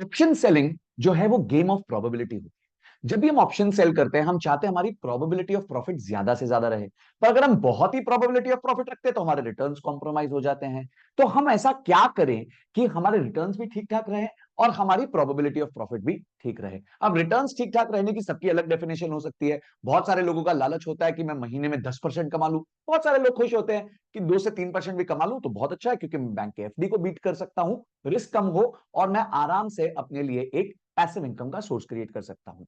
Option selling जो है वो गेम ऑफ प्रोबेबिलिटी होती है। जब भी हम ऑप्शन सेल करते हैं हम चाहते हैं हमारी प्रोबेबिलिटी ऑफ प्रॉफिट ज्यादा से ज्यादा रहे। पर अगर हम बहुत ही प्रोबेबिलिटी ऑफ प्रॉफिट रखते हैं तो हमारे रिटर्न्स कॉम्प्रोमाइज हो जाते हैं। तो हम ऐसा क्या करें कि हमारे रिटर्न्स भी ठीक ठाक रहे और हमारी प्रोबेबिलिटी ऑफ प्रॉफिट भी ठीक रहे। अब रिटर्न्स ठीक ठाक रहने की सबकी अलग डेफिनेशन हो सकती है। बहुत सारे लोगों का लालच होता है कि मैं महीने में 10% कमा लूं। बहुत सारे लोग खुश होते हैं कि 2 से 3% भी कमा लूं तो बहुत अच्छा है, क्योंकि मैं बैंक के एफडी को बीट कर सकता हूं, रिस्क कम हो और मैं आराम से अपने लिए एक पैसिव इनकम का सोर्स क्रिएट कर सकता हूं।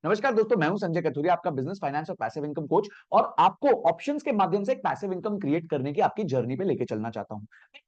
नमस्कार दोस्तों, मैं हूं संजय कथुरिया, आपका बिजनेस फाइनेंस और पैसिव इनकम कोच, और आपको ऑप्शंस के माध्यम से एक पैसिव इनकम क्रिएट करने की आपकी जर्नी पे लेके चलना चाहता हूं।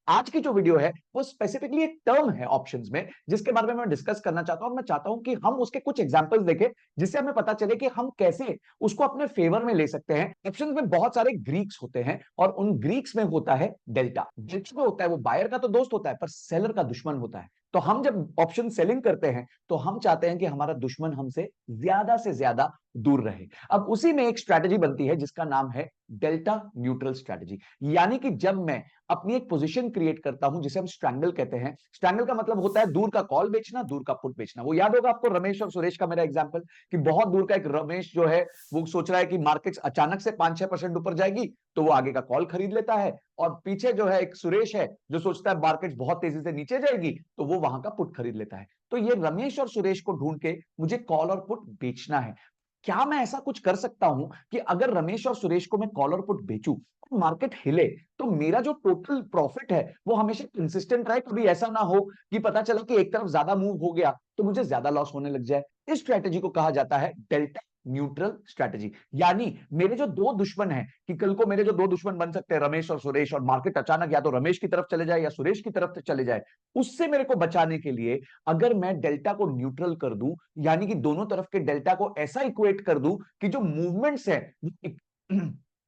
आज की जो वीडियो है वो स्पेसिफिकली एक टर्म है ऑप्शंस में, जिसके बारे में मैं डिस्कस करना चाहता हूं। और मैं चाहता हूं कि हम उसके कुछ एग्जांपल्स देखें जिससे हमें पता चले कि हम कैसे उसको अपने फेवर में ले सकते हैं। ऑप्शंस में बहुत सारे ग्रीक्स होते हैं और उन ग्रीक्स में होता है डेल्टा। डेल्टा होता है वो बायर का तो दोस्त होता है पर सेलर का दुश्मन होता है। तो हम जब ऑप्शन सेलिंग करते हैं तो हम चाहते हैं कि हमारा दुश्मन हमसे ज्यादा से ज्यादा दूर रहे। अब उसी में एक स्ट्रैटेजी बनती है जिसका नाम है डेल्टा न्यूट्रल स्ट्रैटेजी। यानी कि जब मैं अपनी एक पोजीशन क्रिएट करता हूं जिसे हम स्ट्रैंगल कहते हैं। स्ट्रैंगल का मतलब होता है दूर का कॉल बेचना, दूर का पुट बेचना। वो याद होगा आपको रमेश और सुरेश का मेरा एग्जांपल, कि बहुत दूर का एक रमेश जो है वो सोच रहा है कि मार्केट अचानक से 5-6% ऊपर जाएगी तो वो आगे का कॉल खरीद लेता है, और पीछे जो है एक सुरेश है जो सोचता है मार्केट बहुत तेजी से नीचे जाएगी तो वो वहां का पुट खरीद लेता है। तो ये रमेश और सुरेश को ढूंढ के मुझे कॉल और पुट बेचना है। क्या मैं ऐसा कुछ कर सकता हूं कि अगर रमेश और सुरेश को मैं कॉल और पुट बेचूं और मार्केट हिले तो मेरा जो टोटल प्रॉफिट है वो हमेशा कंसिस्टेंट रहे, कभी ऐसा ना हो कि पता चला कि एक तरफ ज्यादा मूव हो गया तो मुझे ज्यादा लॉस होने लग जाए। इस स्ट्रेटेजी को कहा जाता है डेल्टा न्यूट्रल स्ट्रेटेजी। यानी मेरे जो दो दुश्मन हैं, कि कल को मेरे जो दो दुश्मन बन सकते हैं रमेश और सुरेश, और मार्केट अचानक या तो रमेश की तरफ चले जाए या सुरेश की तरफ चले जाए, उससे मेरे को बचाने के लिए अगर मैं डेल्टा को न्यूट्रल कर दूं, यानी कि दोनों तरफ के डेल्टा को ऐसा इक्वेट कर दूं कि जो मूवमेंट्स है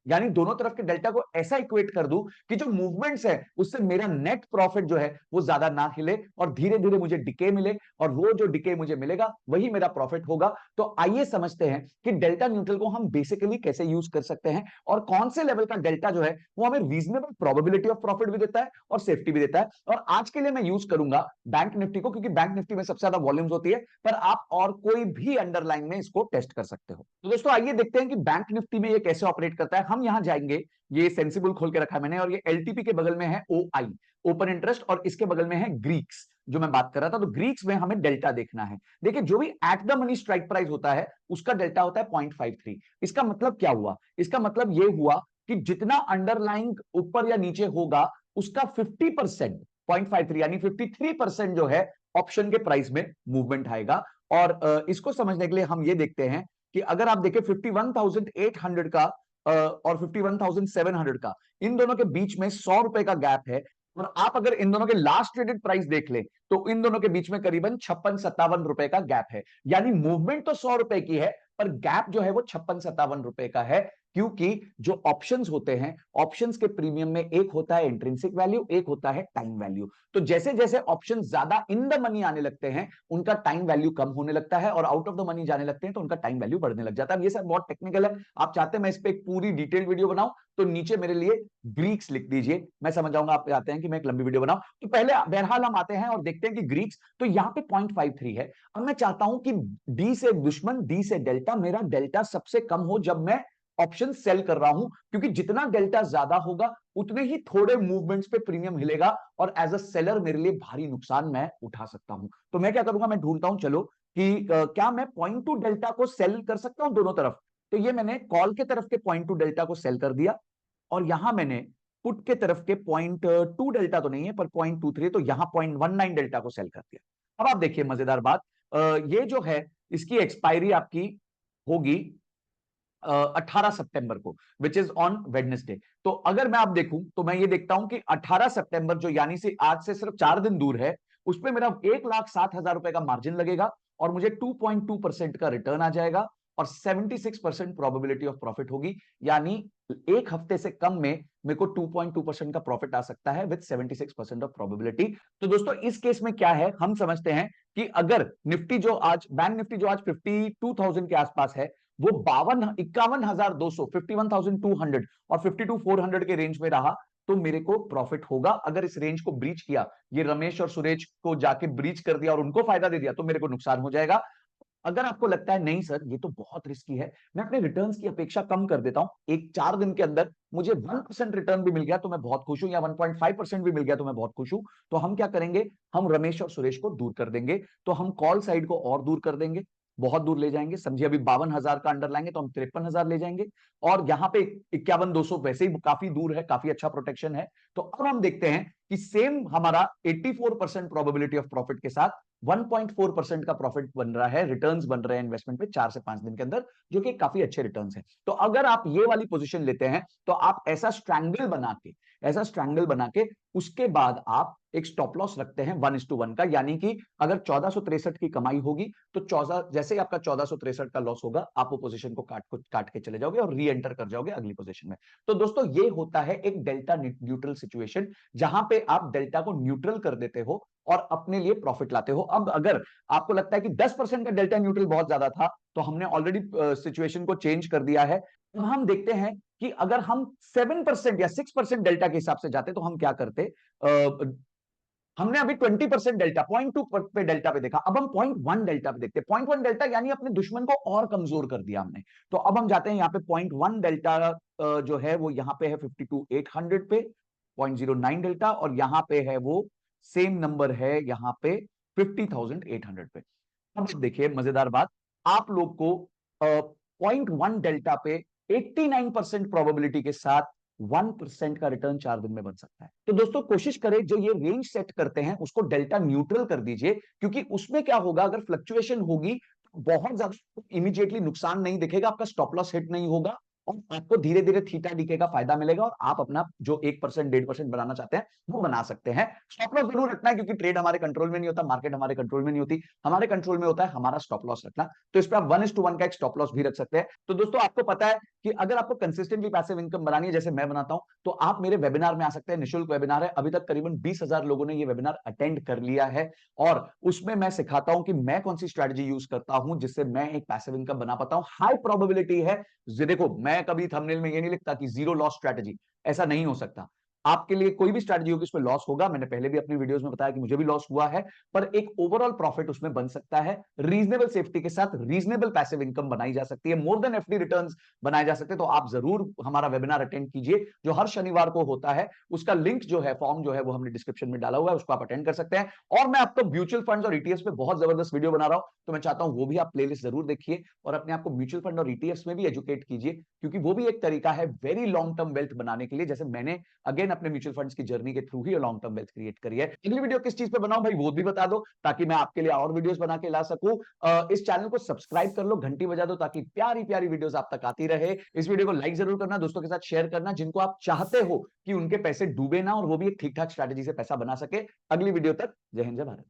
यानी दोनों तरफ के डेल्टा को ऐसा इक्वेट कर दूं कि जो मूवमेंट्स है उससे मेरा नेट प्रॉफिट जो है वो ज्यादा ना हिले और धीरे धीरे मुझे डिके मिले, और वो जो डिके मुझे मिलेगा वही मेरा प्रॉफिट होगा। तो आइए समझते हैं कि डेल्टा न्यूट्रल को हम बेसिकली कैसे यूज कर सकते हैं और कौन से लेवल का डेल्टा जो है वो हमें रीजनेबल प्रोबेबिलिटी ऑफ प्रॉफिट भी देता है और सेफ्टी भी देता है। और आज के लिए मैं यूज करूंगा बैंक निफ्टी को, क्योंकि बैंक निफ्टी में सबसे ज्यादा वॉल्यूम्स होती है, पर आप और कोई भी अंडरलाइन में इसको टेस्ट कर सकते हो। तो दोस्तों आइए देखते हैं कि बैंक निफ्टी में ये कैसे ऑपरेट करता है। हम यहां जाएंगे, ये सेंसिबल खोल के रखा है मैंने, और ये एलटीपी के बगल में है ओआई, ओपन इंटरेस्ट, और इसके बगल में है ग्रीक्स जो मैं बात कर रहा था। तो ग्रीक्स में हमें डेल्टा देखना है। देखिए जो भी at the money strike price होता है उसका डेल्टा होता है 0.53। इसका मतलब क्या हुआ? इसका मतलब ये हुआ कि जितना अंडरलाइंग ऊपर या नीचे होगा उसका 50%, 0.53 यानी 53% जो है ऑप्शन के प्राइस में मूवमेंट आएगा। और इसको समझने के लिए हम ये देखते हैं कि अगर आप देखें 51,800 का और 51,700 का, इन दोनों के बीच में 100 रुपए का गैप है। और आप अगर इन दोनों के लास्ट ट्रेडेड प्राइस देख लें तो इन दोनों के बीच में करीबन 56-57 रुपए का गैप है। यानी मूवमेंट तो 100 रुपए की है पर गैप जो है वो 56-57 रुपए का है। क्योंकि जो ऑप्शंस होते हैं, ऑप्शंस के प्रीमियम में एक होता है इंट्रिंसिक वैल्यू, एक होता है टाइम वैल्यू। तो जैसे जैसे ऑप्शन ज्यादा इन द मनी आने लगते हैं उनका टाइम वैल्यू कम होने लगता है, और आउट ऑफ द मनी जाने लगते हैं तो उनका टाइम वैल्यू बढ़ने लग जाता है। अब ये सब बहुत टेक्निकल है, आप चाहते हैं मैं इस पे एक पूरी डिटेल्ड वीडियो बनाऊं तो नीचे मेरे लिए ग्रीक्स लिख दीजिए, मैं समझ जाऊंगा आप चाहते हैं कि मैं एक लंबी वीडियो बनाऊं। तो पहले बहरहाल हम आते हैं और देखते हैं कि ग्रीक्स तो यहाँ पे 0.53 है। अब मैं चाहता हूं कि डी से दुश्मन, डी से डेल्टा, मेरा डेल्टा सबसे कम हो जब मैं ऑप्शन सेल कर रहा हूं, क्योंकि जितना डेल्टा ज्यादा होगा उतने ही थोड़े मूवमेंट्स पे प्रीमियम हिलेगा और एज अ सेलर मेरे लिए भारी नुकसान मैं उठा सकता हूं। तो मैं क्या करूंगा, मैं ढूंढता हूं चलो कि क्या मैं पॉइंट टू डेल्टा को सेल कर सकता हूं दोनों तरफ। तो ये मैंने कॉल के तरफ के पॉइंट टू डेल्टा को सेल कर दिया, और यहां मैंने पुट के तरफ के 0.2 डेल्टा तो नहीं है पर 0.23, तो यहां 0.19 डेल्टा को सेल कर दिया। अब आप देखिए मजेदार बात, ये जो है इसकी एक्सपायरी आपकी होगी 18 सितंबर को, विच इज ऑन वेडनेसडे। तो अगर मैं आप देखूं तो मैं ये देखता हूं कि 18 सितंबर जो यानी से आज से सिर्फ 4 दिन दूर है, उसमें मेरा 1,07,000 रुपए का मार्जिन लगेगा और मुझे 2.2% का रिटर्न आ जाएगा और 76% प्रोबेबिलिटी ऑफ प्रॉफिट होगी। यानी एक हफ्ते से कम में मेरे को 2.2% का प्रॉफिट आ सकता है विद 76% ऑफ प्रोबेबिलिटी। तो दोस्तों इस केस में क्या है, हम समझते हैं कि अगर निफ्टी जो आज, बैंक निफ्टी जो आज 52,000 के आसपास है, वो 51,200, 51,200 और 52,400 के रेंज में रहा तो मेरे को प्रॉफिट होगा। अगर इस रेंज को ब्रीच किया, ये रमेश और सुरेश को जाके ब्रीच कर दिया और उनको फायदा दे दिया, तो मेरे को नुकसान हो जाएगा। अगर आपको लगता है नहीं सर ये तो बहुत रिस्की है, मैं अपने रिटर्न्स की अपेक्षा कम कर देता हूं, एक 4 दिन के अंदर मुझे 1% रिटर्न भी मिल गया तो मैं बहुत खुश हूं, या 1.5% भी मिल गया तो मैं बहुत खुश हूं, तो हम क्या करेंगे, हम रमेश और सुरेश को दूर कर देंगे। तो हम कॉल साइड को और दूर कर देंगे, बहुत दूर ले जाएंगे। समझिए अभी 52,000 का अंडर लाएंगे तो हम 53,000 ले जाएंगे, और यहाँ पे 51,200 वैसे ही काफी दूर है, काफी अच्छा प्रोटेक्शन है। तो अब हम देखते हैं कि सेम हमारा 84% प्रोबेबिलिटी ऑफ प्रॉफिट के साथ 1.4% का प्रॉफिट बन रहा है, रिटर्न्स बन रहे हैं इन्वेस्टमेंट पे 4 से 5 दिन के अंदर, जो कि काफी अच्छे रिटर्न्स हैं। तो अगर आप ये वाली पोजीशन लेते हैं तो आप ऐसा स्ट्रैंगल बना के उसके बाद आप एक स्टॉप लॉस रखते हैं 1:1 का, यानी कि अगर 1463 की कमाई होगी तो 14, जैसे ही आपका 1463 का लॉस होगा, आप वो पोजीशन को काट के चले जाओगे और री एंटर कर जाओगे अगली पोजीशन में। तो दोस्तों ये होता है एक डेल्टा न्यूट्रल सिचुएशन, जहां पे आप डेल्टा को न्यूट्रल कर देते हो और अपने लिए प्रॉफिट लाते हो। अब अगर आपको लगता है कि 10% का डेल्टा न्यूट्रल बहुत ज्यादा था, तो हमने ऑलरेडी सिचुएशन को चेंज कर दिया है। अब हम देखते हैं कि अगर हम 7% या 6% डेल्टा के हिसाब से जाते तो हम क्या करते। हमने अभी 20% डेल्टा, 0.2 पे डेल्टा पे देखा, अब हम 0.1 डेल्टा पे देखते हैं। 0.1 डेल्टा यानी अपने दुश्मन को और कमजोर कर दिया हमने। तो अब हम जाते हैं यहाँ पे 0.1 डेल्टा जो है वो यहाँ पे है 52,800 पे, 0.09 डेल्टा, और यहाँ पे है वो सेम नंबर है यहाँ पे 50,800 पे। अब देखिए मजेदार बात, आप लोग को 0.1 डेल्टा पे 89% प्रोबेबिलिटी के साथ 1% का रिटर्न 4 दिन में बन सकता है। तो दोस्तों कोशिश करें जो ये रेंज सेट करते हैं उसको डेल्टा न्यूट्रल कर दीजिए, क्योंकि उसमें क्या होगा, अगर फ्लक्चुएशन होगी तो बहुत ज्यादा इमीडिएटली नुकसान नहीं दिखेगा, आपका स्टॉप लॉस हिट नहीं होगा, और आपको धीरे धीरे थीटा डीके का फायदा मिलेगा, और आप अपना जो 1% 1.5% बनाना चाहते हैं वो बना सकते हैं। स्टॉप लॉस जरूर रखना है, क्योंकि ट्रेड हमारे कंट्रोल में नहीं होता, मार्केट हमारे कंट्रोल में नहीं होती, हमारे कंट्रोल में होता है हमारा स्टॉप लॉस रखना। तो इस पर आप 1:1 का एक स्टॉप लॉस भी रख सकते हैं। तो दोस्तों आपको पता है कि अगर आपको कंसिस्टेंटली पैसिव इनकम बनानी है जैसे मैं बनाता हूं, तो आप मेरे वेबिनार में आ सकते हैं। निःशुल्क वेबिनार है, अभी तक करीबन 20,000 लोगों ने ये वेबिनार अटेंड कर लिया है, और उसमें मैं सिखाता हूं कि मैं कौन सी स्ट्रेटजी यूज करता हूं जिससे मैं एक पैसिव इनकम बना पाता हूं। हाई प्रोबेबिलिटी है, देखो मैं कभी थंबनेल में ये नहीं लिखता कि जीरो लॉस स्ट्रेटजी, ऐसा नहीं हो सकता। आपके लिए कोई भी स्ट्रेटजी होगी उसमें लॉस होगा, मैंने पहले भी अपनी वीडियोस में बताया कि मुझे भी लॉस हुआ है, पर एक ओवरऑल प्रॉफिट उसमें बन सकता है। रीजनेबल सेफ्टी के साथ रीजनेबल पैसिव इनकम बनाई जा सकती है, मोर देन एफडी रिटर्न्स बनाए जा सकते हैं। तो आप जरूर हमारा वेबिनार अटेंड कीजिए जो हर शनिवार को होता है, उसका लिंक जो है, फॉर्म जो है वो हमने डिस्क्रिप्शन में डाला हुआ है, उसको आप अटेंड कर सकते हैं। और मैं आपको म्यूचुअल फंड्स और ईटीएफ्स पे बहुत जबरदस्त वीडियो बना रहा हूं, तो मैं चाहता हूं वो भी आप प्लेलिस्ट जरूर देखिए और अपने आप को म्यूचुअल फंड और ईटीएफ्स में भी एजुकेट कीजिए, क्योंकि वो भी एक तरीका है वेरी लॉन्ग टर्म वेल्थ बनाने के लिए, जैसे मैंने अगेन अपने म्यूचुअल फंड्स की जर्नी के थ्रू ही लॉन्ग टर्म वेल्थ क्रिएट करी है। अगली वीडियो किस चीज पे बनाऊं भाई वो भी बता दो, ताकि मैं आपके लिए और वीडियोस बना के ला सकूं। इस चैनल को सब्सक्राइब कर लो, घंटी बजा दो, ताकि प्यारी प्यारी वीडियोस आप तक आती रहे। इस वीडियो को लाइक जरूर करना, दोस्तों के साथ शेयर करना जिनको आप चाहते हो कि उनके पैसे डूबे ना और वो भी एक ठीक ठाक स्ट्रैटेजी से पैसा बना सके। अगली वीडियो तक जय हिंद जय भारत।